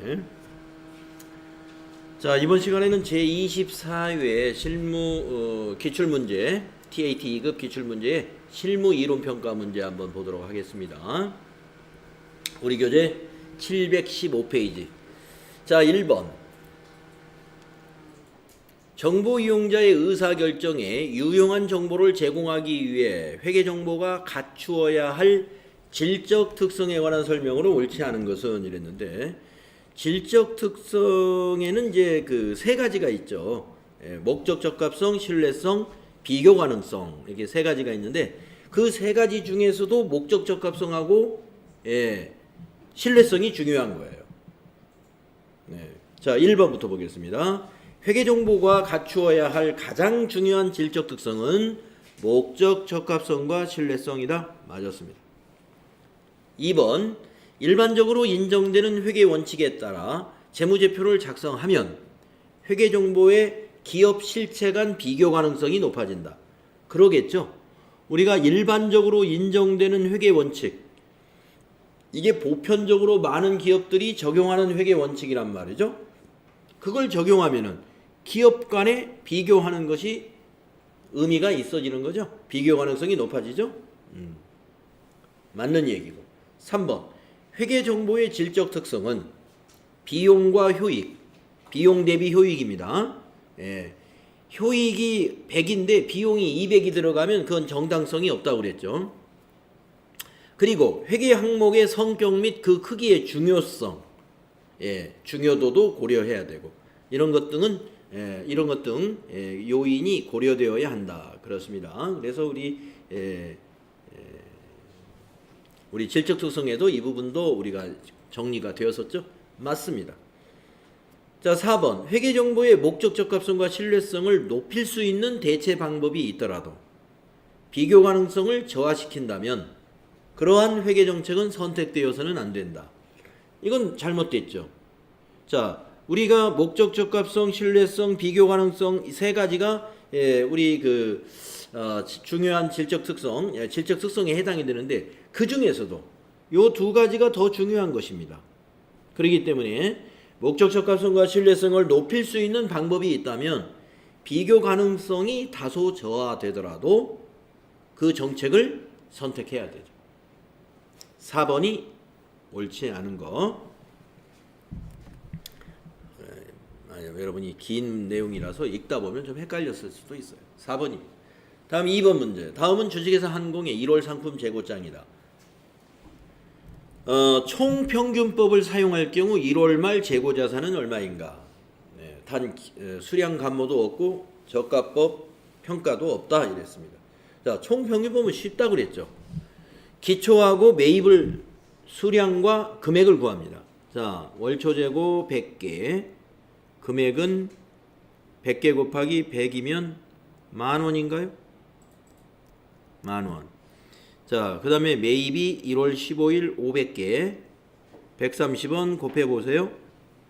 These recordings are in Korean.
네. 자, 이번 시간에는 제24회 실무 기출문제 TAT 2급 기출문제의 실무 이론평가 문제 한번 보도록 하겠습니다. 우리 교재 715페이지. 자, 1번. 정보 이용자의 의사결정에 유용한 정보를 제공하기 위해 회계정보가 갖추어야 할 질적 특성에 관한 설명으로 옳지 않은 것은 이랬는데, 질적 특성에는 이제 그 세 가지가 있죠. 목적 적합성, 신뢰성, 비교 가능성, 이렇게 세 가지가 있는데 그 세 가지 중에서도 목적 적합성하고 신뢰성이 중요한 거예요. 네. 자, 1번부터 보겠습니다. 회계정보가 갖추어야 할 가장 중요한 질적 특성은 목적 적합성과 신뢰성이다. 맞았습니다. 2번. 일반적으로 인정되는 회계 원칙에 따라 재무제표를 작성하면 회계정보의 기업 실체 간 비교 가능성이 높아진다. 그러겠죠? 우리가 일반적으로 인정되는 회계 원칙, 이게 보편적으로 많은 기업들이 적용하는 회계 원칙이란 말이죠. 그걸 적용하면은 기업 간에 비교하는 것이 의미가 있어지는 거죠. 비교 가능성이 높아지죠. 맞는 얘기고. 3번. 회계정보의 질적 특성은 비용과 효익, 비용 대비 효익입니다. 효익이 100인데 비용이 200이 들어가면 그건 정당성이 없다고 그랬죠. 그리고 회계 항목의 성격 및 그 크기의 중요성, 중요도도 고려해야 되고 이런 것 등 요인이 고려되어야 한다. 그렇습니다. 그래서 우리 질적 특성에도 이 부분도 우리가 정리가 되었었죠? 맞습니다. 자, 4번. 회계정보의 목적 적합성과 신뢰성을 높일 수 있는 대체 방법이 있더라도 비교 가능성을 저하시킨다면 그러한 회계정책은 선택되어서는 안 된다. 이건 잘못됐죠. 자, 우리가 목적 적합성, 신뢰성, 비교 가능성 이 세 가지가 우리 중요한 질적 특성에 해당이 되는데 그 중에서도 요 두 가지가 더 중요한 것입니다. 그렇기 때문에 목적 적합성과 신뢰성을 높일 수 있는 방법이 있다면 비교 가능성이 다소 저하되더라도 그 정책을 선택해야 되죠. 4번이 옳지 않은 거. 여러분이 긴 내용이라서 읽다 보면 좀 헷갈렸을 수도 있어요. 4번입니다. 다음 2번 문제. 다음은 주식회사 한공의 1월 상품 재고장이다. 총평균법을 사용할 경우 1월 말 재고자산은 얼마인가? 단 수량 감모도 없고 저가법 평가도 없다 이랬습니다. 자, 총평균법은 쉽다고 그랬죠. 기초하고 매입을 수량과 금액을 구합니다. 자, 월초재고 100개, 금액은 100개 곱하기 100이면 10,000원인가요? 10,000원. 자, 그 다음에 매입이 1월 15일 500개 130원 곱해보세요.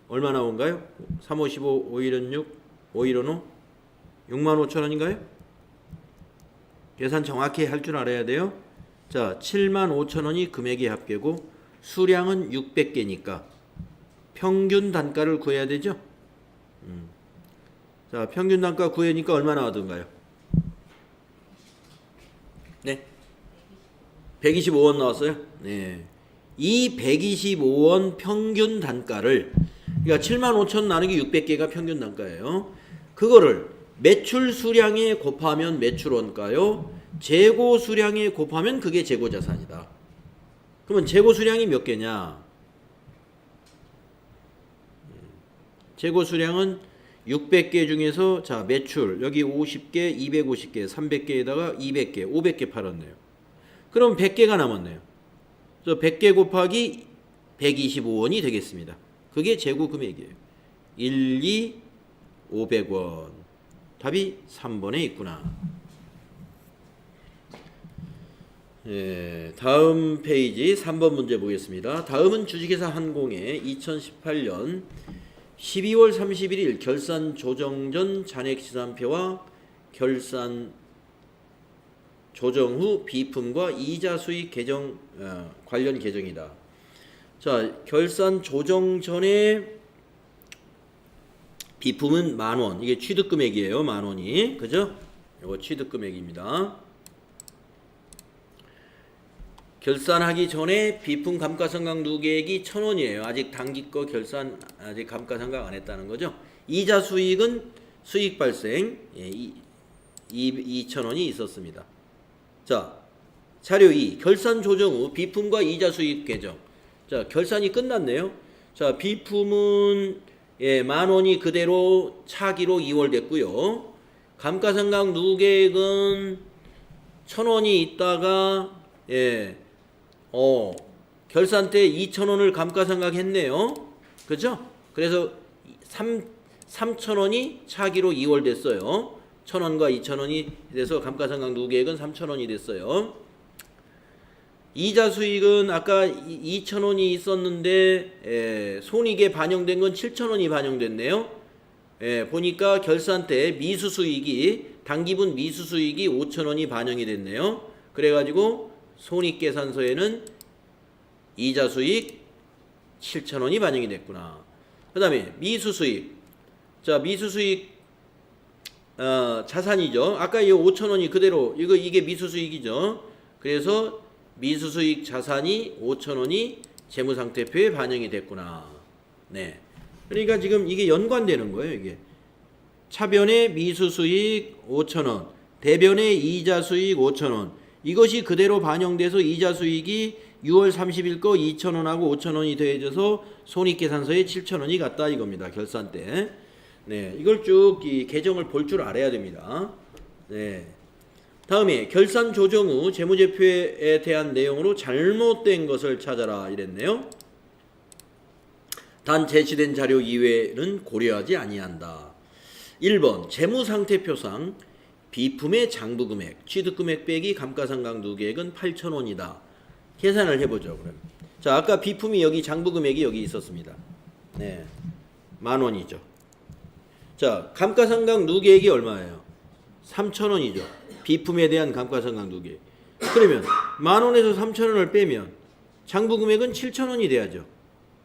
얼마 나온가요? 3, 5, 15, 5, 1은 6, 5, 1은 5 65,000원인가요? 계산 정확히 할 줄 알아야 돼요. 자, 75,000원이 금액의 합계고 수량은 600개니까 평균 단가를 구해야 되죠. 자, 평균 단가 구해니까 얼마 나왔던가요? 네. 125원 나왔어요. 네. 이 125원 평균 단가를, 그러니까 75,000 나누기 600개가 평균 단가예요. 그거를 매출 수량에 곱하면 매출원가요. 재고 수량에 곱하면 그게 재고 자산이다. 그러면 재고 수량이 몇 개냐? 재고 수량은 600개 중에서 자, 매출 여기 50개, 250개, 300개에다가 200개, 500개 팔았네요. 그럼 100개가 남았네요. 그래서 100개 곱하기 125원이 되겠습니다. 그게 재고 금액이에요. 1, 2, 500원. 답이 3번에 있구나. 다음 페이지 3번 문제 보겠습니다. 다음은 주식회사 한공의 2018년 12월 31일 결산 조정 전 잔액시산표와 결산 조정 후 비품과 이자 수익 계정 관련 계정이다. 자, 결산 조정 전에 비품은 10,000원. 이게 취득금액이에요. 10,000원이. 그죠? 이거 취득금액입니다. 결산하기 전에 비품 감가상각 누계액이 1,000원이에요. 아직 당기 거 결산 아직 감가상각 안 했다는 거죠. 이자 수익은 수익 발생 2,000원이 있었습니다. 자, 자료 2. 결산 조정 후 비품과 이자 수익 계정. 자, 결산이 끝났네요. 자, 비품은 10,000원이 그대로 차기로 2월 됐고요. 감가상각 누계액은 1,000원이 있다가 결산 때 2,000원을 감가상각 했네요. 그죠? 그래서 3,000원이 차기로 2월 됐어요. 1,000원과 2,000원이 돼서 감가상각 누계액은 3,000원이 됐어요. 이자 수익은 아까 2,000원이 있었는데 손익에 반영된 건 7,000원이 반영됐네요. 보니까 결산 때 미수수익이 당기분 미수수익이 5,000원이 반영이 됐네요. 그래가지고 손익계산서에는 이자 수익 7,000원이 반영이 됐구나. 그 다음에 미수수익. 자, 미수수익 자산이죠. 아까 이 5,000원이 그대로 이게 미수수익이죠. 그래서 미수수익 자산이 5,000원이 재무상태표에 반영이 됐구나. 네. 그러니까 지금 이게 연관되는 거예요. 이게 차변의 미수수익 5,000원, 대변의 이자수익 5,000원. 이것이 그대로 반영돼서 이자수익이 6월 30일 거 2,000원하고 5,000원이 더해져서 손익계산서에 7,000원이 갔다 이겁니다. 결산 때. 네, 이걸 쭉 이 계정을 볼 줄 알아야 됩니다. 네. 다음에 결산 조정 후 재무제표에 대한 내용으로 잘못된 것을 찾아라 이랬네요. 단 제시된 자료 이외에는 고려하지 아니한다. 1번 재무상태표상 비품의 장부금액, 취득금액 빼기 감가상각 누계액은 8,000원이다. 계산을 해보죠. 그럼. 자, 아까 비품이 여기 장부금액이 여기 있었습니다. 네, 10,000원이죠. 자, 감가상각 누계액이 얼마예요? 3,000원이죠. 비품에 대한 감가상각 누계액. 그러면 10,000원에서 3,000원을 빼면 장부금액은 7,000원이 돼야죠.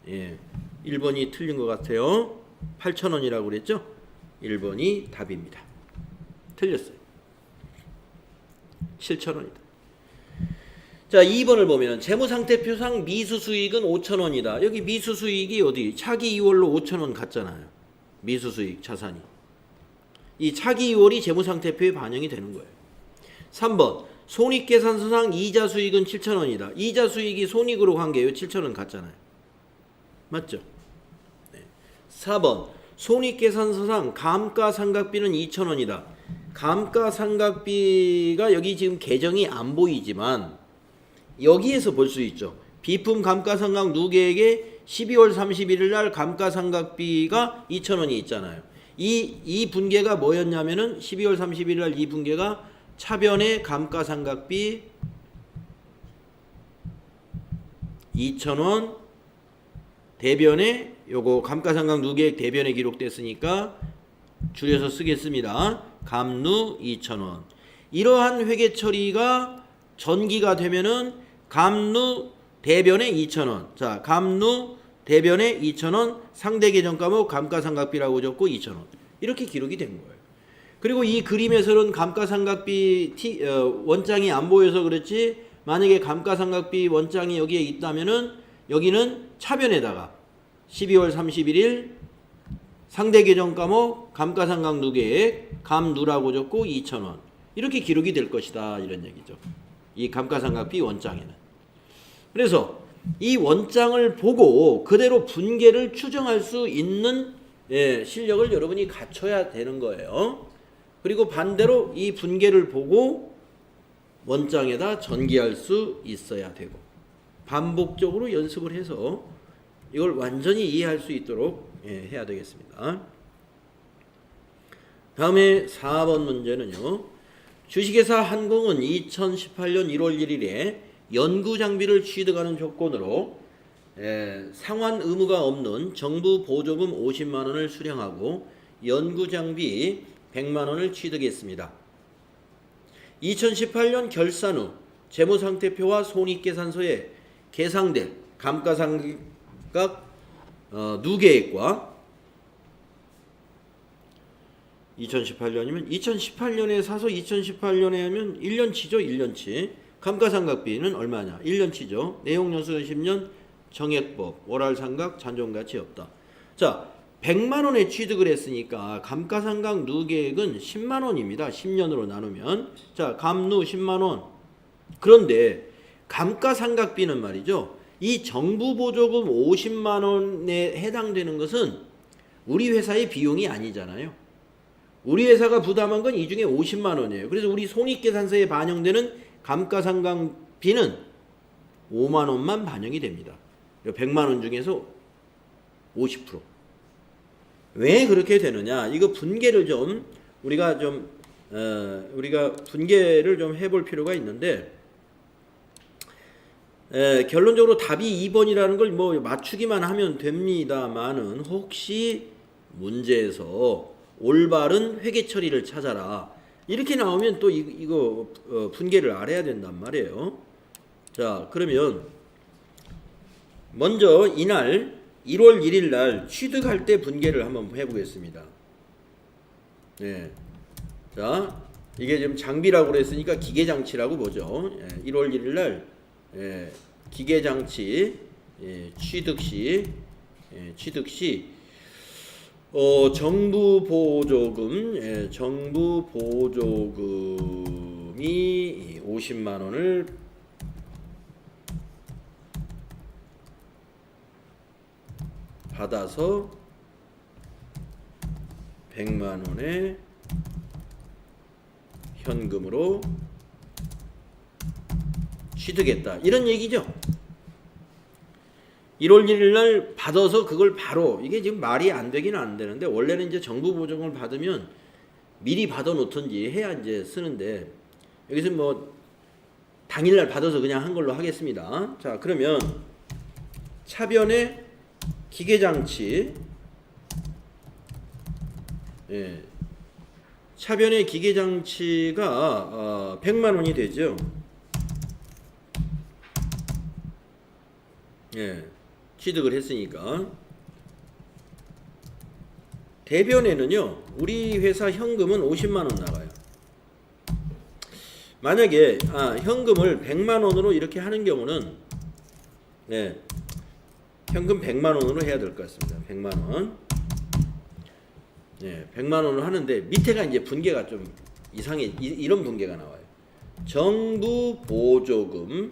예, 1번이 틀린 것 같아요. 8,000원이라고 그랬죠? 1번이 답입니다. 틀렸어요. 7,000원이다. 자, 2번을 보면 재무상태표상 미수수익은 5,000원이다. 여기 미수수익이 어디? 차기 2월로 5,000원 갔잖아요. 미수수익 자산이. 이 차기 2월이 재무상태표에 반영이 되는 거예요. 3번 손익계산서상 이자수익은 7,000원이다. 이자수익이 손익으로 간 게요. 7,000원 갔잖아요. 맞죠? 네. 4번 손익계산서상 감가상각비는 2,000원이다. 감가상각비가 여기 지금 계정이 안 보이지만 여기에서 볼 수 있죠. 비품 감가상각 누계액에 12월 31일 날 감가상각비가 2,000원이 있잖아요. 이 분계가 뭐였냐면은 12월 31일 날 이 분계가 차변의 감가상각비 2,000원 대변에 요거 감가상각 누계액 대변에 기록됐으니까 줄여서 쓰겠습니다. 감누 2,000원. 이러한 회계 처리가 전기가 되면은 감누 대변에 2,000원. 자, 감누 대변에 2,000원 상대 계정 과목 감가상각비라고 적고 2,000원. 이렇게 기록이 된 거예요. 그리고 이 그림에서는 감가상각비 원장이 안 보여서 그렇지 만약에 감가상각비 원장이 여기에 있다면은 여기는 차변에다가 12월 31일 상대 계정 과목 감가상각 누계액 감누라고 적고 2,000원 이렇게 기록이 될 것이다 이런 얘기죠. 이 감가상각비 원장에는. 그래서 이 원장을 보고 그대로 분계를 추정할 수 있는 실력을 여러분이 갖춰야 되는 거예요. 그리고 반대로 이 분계를 보고 원장에다 전기할 수 있어야 되고 반복적으로 연습을 해서 이걸 완전히 이해할 수 있도록 해야 되겠습니다. 다음에 4번 문제는요. 주식회사 한공은 2018년 1월 1일에 연구장비를 취득하는 조건으로 상환 의무가 없는 정부 보조금 50만 원을 수령하고 연구장비 100만 원을 취득했습니다. 2018년 결산 후 재무상태표와 손익계산서에 계상될 감가상각 누계액과 2018년이면 2018년에 사서 2018년에 하면 1년치죠. 1년치. 감가상각비는 얼마냐? 1년치죠. 내용연수는 10년, 정액법, 월할상각, 잔존가치 없다. 자, 100만 원에 취득을 했으니까 감가상각 누계액은 10만 원입니다. 10년으로 나누면. 자, 감누 10만 원. 그런데 감가상각비는 말이죠. 이 정부 보조금 50만 원에 해당되는 것은 우리 회사의 비용이 아니잖아요. 우리 회사가 부담한 건 이 중에 50만 원이에요. 그래서 우리 손익계산서에 반영되는 감가상각비는 5만 원만 반영이 됩니다. 100만 원 중에서 50%. 왜 그렇게 되느냐? 이거 분계를 좀 우리가 분계를 좀 해볼 필요가 있는데, 결론적으로 답이 2번이라는 걸 뭐 맞추기만 하면 됩니다만은 혹시 문제에서 올바른 회계 처리를 찾아라 이렇게 나오면 또 이거 분계를 알아야 된단 말이에요. 자, 그러면 먼저 이날 1월 1일 날 취득할 때 분계를 한번 해보겠습니다. 네. 자, 이게 지금 장비라고 그랬으니까 기계장치라고 보죠. 1월 1일 날 기계장치 취득 시 정부 보조금 정부 보조금이 50만 원을 받아서 100만 원에 현금으로 취득했다. 이런 얘기죠. 1월 1일 날 받아서 그걸 바로, 이게 지금 말이 안 되긴 안 되는데, 원래는 이제 정부 보조금을 받으면 미리 받아 놓든지 해야 이제 쓰는데, 여기서 뭐 당일날 받아서 그냥 한 걸로 하겠습니다. 자, 그러면 차변의 기계장치, 차변의 기계장치가 100만 원이 되죠. 취득을 했으니까. 대변에는요, 우리 회사 현금은 50만 원 나가요. 만약에 현금을 100만 원으로 이렇게 하는 경우는 현금 100만 원으로 해야 될 것 같습니다. 100만 원. 100만 원을 하는데 밑에가 이제 분계가 좀 이상해. 이런 분계가 나와요. 정부 보조금,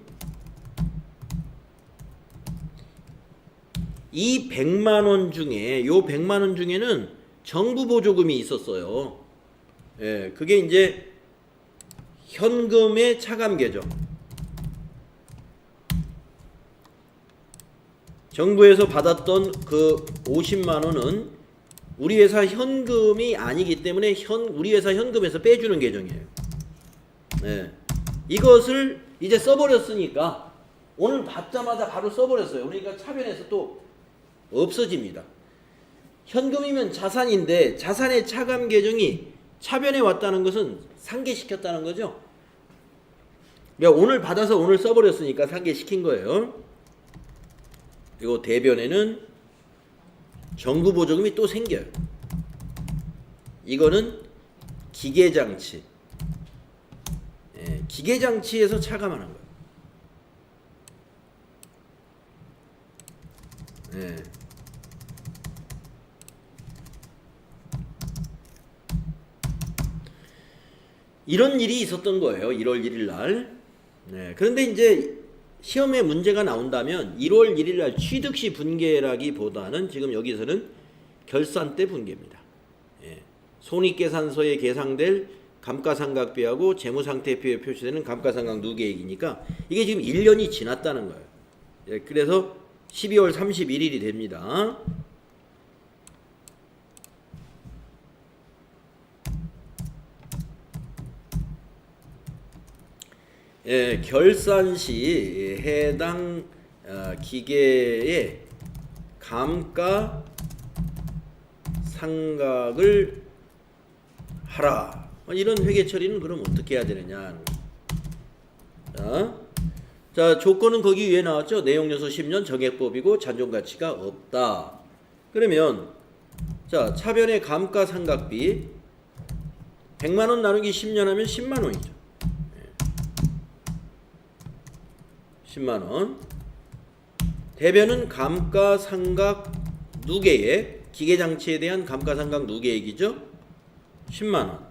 이 100만 원 중에, 요 100만 원 중에는 정부 보조금이 있었어요. 그게 이제 현금의 차감계죠. 정부에서 받았던 그 50만 원은 우리 회사 현금이 아니기 때문에 우리 회사 현금에서 빼주는 계정이에요. 이것을 이제 써버렸으니까 오늘 받자마자 바로 써버렸어요. 그러니까 차변에서 또 없어집니다. 현금이면 자산인데 자산의 차감 계정이 차변에 왔다는 것은 상계시켰다는 거죠. 그러니까 오늘 받아서 오늘 써버렸으니까 상계시킨 거예요. 그리고 대변에는 정부 보조금이 또 생겨요. 이거는 기계장치, 기계장치에서 차감하는 거예요. 이런 일이 있었던 거예요. 1월 1일 날. 그런데 이제 시험에 문제가 나온다면 1월 1일 날 취득 시 분계라기보다는 지금 여기서는 결산 때 분계입니다. 손익계산서에 계상될 감가상각비하고 재무상태표에 표시되는 감가상각 누계액이니까 이게 지금 1년이 지났다는 거예요. 그래서 12월 31일이 됩니다. 결산 시 해당 기계의 감가상각을 하라. 이런 회계 처리는 그럼 어떻게 해야 되느냐? 자, 자, 조건은 거기 위에 나왔죠. 내용요소 10년 정액법이고 잔존가치가 없다. 그러면 자, 차변의 감가상각비 100만원 나누기 10년 하면 10만원이죠. 10만원. 대변은 감가상각 누계액, 기계장치에 대한 감가상각 누계액이죠. 10만원.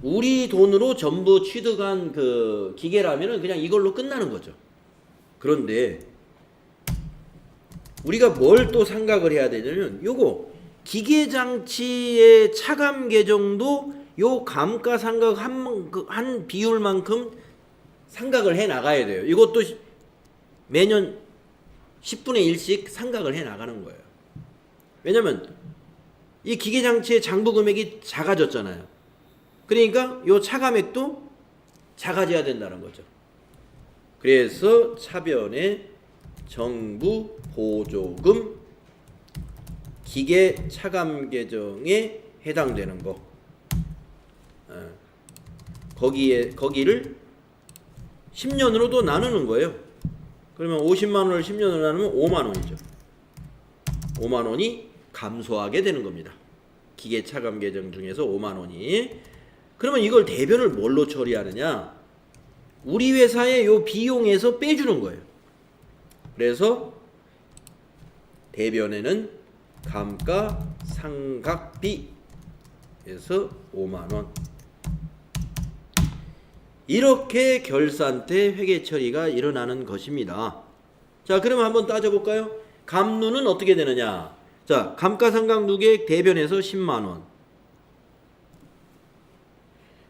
우리 돈으로 전부 취득한 그 기계라면은 그냥 이걸로 끝나는 거죠. 그런데 우리가 뭘 또 상각을 해야 되냐면 요거 기계장치의 차감 계정도 요 감가상각 한 비율만큼 상각을 해 나가야 돼요. 이것도 매년 10분의 1씩 상각을 해 나가는 거예요. 왜냐면 이 기계장치의 장부 금액이 작아졌잖아요. 그러니까 요 차감액도 작아져야 된다는 거죠. 그래서 차변에 정부 보조금 기계 차감 계정에 해당되는 거, 거기를 10년으로도 나누는 거예요. 그러면 50만 원을 10년으로 나누면 5만 원이죠. 5만 원이 감소하게 되는 겁니다. 기계 차감 계정 중에서 5만 원이. 그러면 이걸 대변을 뭘로 처리하느냐? 우리 회사의 요 비용에서 빼주는 거예요. 그래서 대변에는 감가상각비에서 5만 원. 이렇게 결산 때 회계 처리가 일어나는 것입니다. 자, 그럼 한번 따져볼까요? 감누는 어떻게 되느냐? 자, 감가상각 누계액 대변에서 10만 원.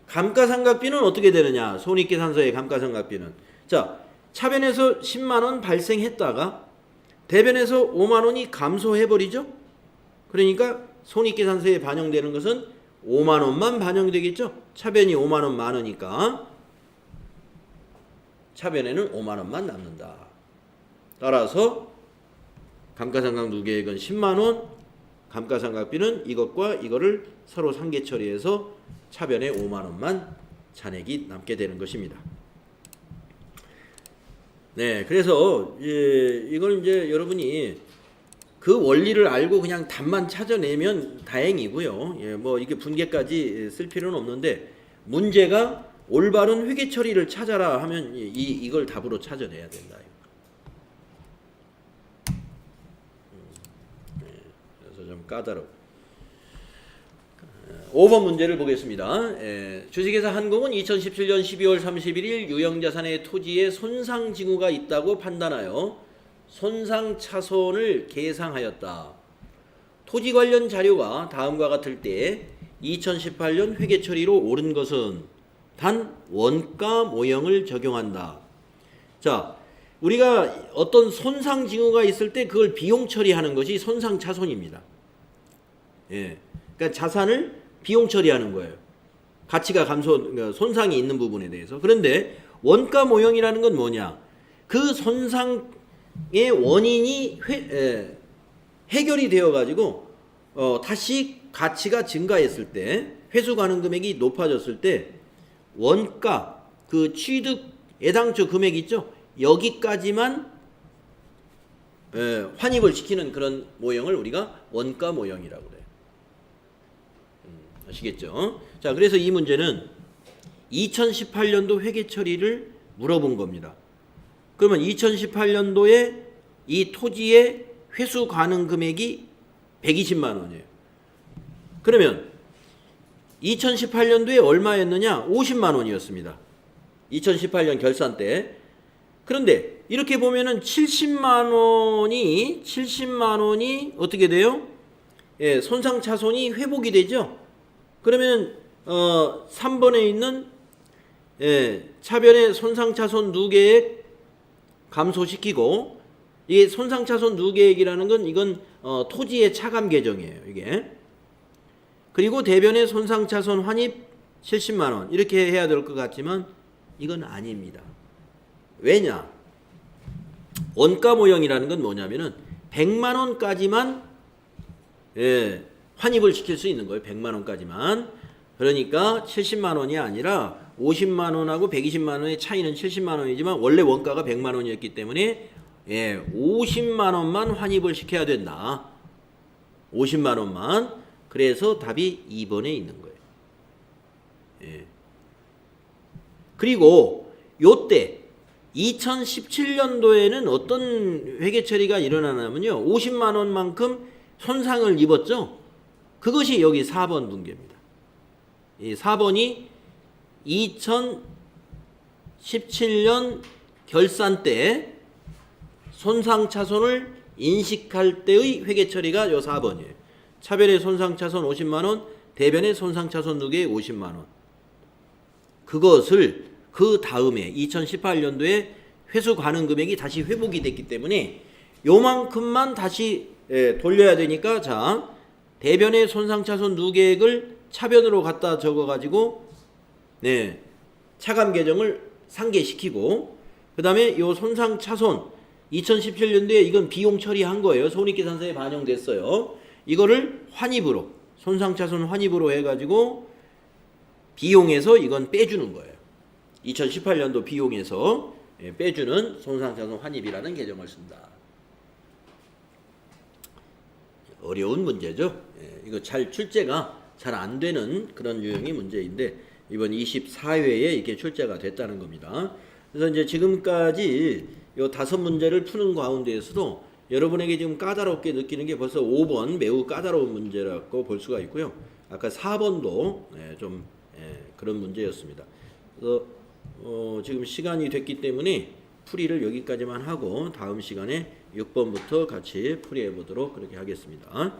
감가상각비는 어떻게 되느냐? 손익계산서의 감가상각비는. 자, 차변에서 10만 원 발생했다가 대변에서 5만 원이 감소해버리죠? 그러니까 손익계산서에 반영되는 것은 5만 원만 반영되겠죠? 차변이 5만 원 많으니까 차변에는 5만 원만 남는다. 따라서 감가상각 누계액은 10만 원, 감가상각비는 이것과 이거를 서로 상계 처리해서 차변에 5만 원만 잔액이 남게 되는 것입니다. 네, 그래서 이걸 이제 여러분이 그 원리를 알고 그냥 답만 찾아내면 다행이고요. 뭐 이게 분계까지 쓸 필요는 없는데 문제가 올바른 회계 처리를 찾아라 하면 이걸 답으로 찾아내야 된다. 그래서 좀 까다롭고. 5번 문제를 보겠습니다. 주식회사 한공은 2017년 12월 31일 유형자산의 토지에 손상 징후가 있다고 판단하여 손상 차손을 계상하였다. 토지 관련 자료가 다음과 같을 때 2018년 회계 처리로 옳은 것은 단 원가 모형을 적용한다. 자, 우리가 어떤 손상 징후가 있을 때 그걸 비용 처리하는 것이 손상 차손입니다. 그러니까 자산을 비용 처리하는 거예요. 가치가 그러니까 손상이 있는 부분에 대해서. 그런데 원가 모형이라는 건 뭐냐? 그 손상의 원인이 해결이 되어 가지고 다시 가치가 증가했을 때, 회수 가능 금액이 높아졌을 때 원가, 그 취득 예당초 금액 있죠? 여기까지만 환입을 시키는 그런 모형을 우리가 원가 모형이라고 그래요. 아시겠죠? 자, 그래서 이 문제는 2018년도 회계 처리를 물어본 겁니다. 그러면 2018년도에 이 토지의 회수 가능 금액이 120만 원이에요. 그러면 2018년도에 얼마였느냐? 50만 원이었습니다. 2018년 결산 때. 그런데 이렇게 보면은 70만 원이 어떻게 돼요? 손상 차손이 회복이 되죠? 그러면 3번에 있는 차변의 손상차손 누계액 감소시키고, 이게 손상차손 누계액이라는 건 이건 토지의 차감 계정이에요. 이게. 그리고 대변의 손상차손 환입 70만 원 이렇게 해야 될 것 같지만 이건 아닙니다. 왜냐? 원가 모형이라는 건 뭐냐면은 100만 원까지만 환입을 시킬 수 있는 거예요. 100만 원까지만. 그러니까 70만 원이 아니라 50만 원하고 120만 원의 차이는 70만 원이지만 원래 원가가 100만 원이었기 때문에 50만 원만 환입을 시켜야 된다. 50만 원만. 그래서 답이 2번에 있는 거예요. 그리고 요때 2017년도에는 어떤 회계 처리가 일어나냐면요. 50만 원만큼 손상을 입었죠. 그것이 여기 4번 문제입니다. 이 4번이 2017년 결산 때 손상차손을 인식할 때의 회계 처리가 요 4번이에요. 차별의 손상차손 50만 원, 대변의 손상차손 누계의 50만 원. 그것을 그 다음에 2018년도에 회수 가능 금액이 다시 회복이 됐기 때문에 요만큼만 다시 돌려야 되니까 자 대변의 손상차손 누계액을 차변으로 갖다 적어가지고 차감 계정을 상계시키고 그 다음에 요 손상차손 2017년도에 이건 비용 처리한 거예요. 손익계산서에 반영됐어요. 이거를 환입으로 손상차손 환입으로 해가지고 비용에서 이건 빼주는 거예요. 2018년도 비용에서 빼주는 손상차손 환입이라는 계정을 쓴다. 어려운 문제죠. 이거 잘 출제가 잘 안 되는 그런 유형의 문제인데 이번 24회에 이렇게 출제가 됐다는 겁니다. 그래서 이제 지금까지 요 5문제를 푸는 가운데에서도 여러분에게 지금 까다롭게 느끼는 게 벌써 5번 매우 까다로운 문제라고 볼 수가 있고요. 아까 4번도 좀 그런 문제였습니다. 그래서 지금 시간이 됐기 때문에 풀이를 여기까지만 하고 다음 시간에 6번부터 같이 풀이해 보도록 그렇게 하겠습니다.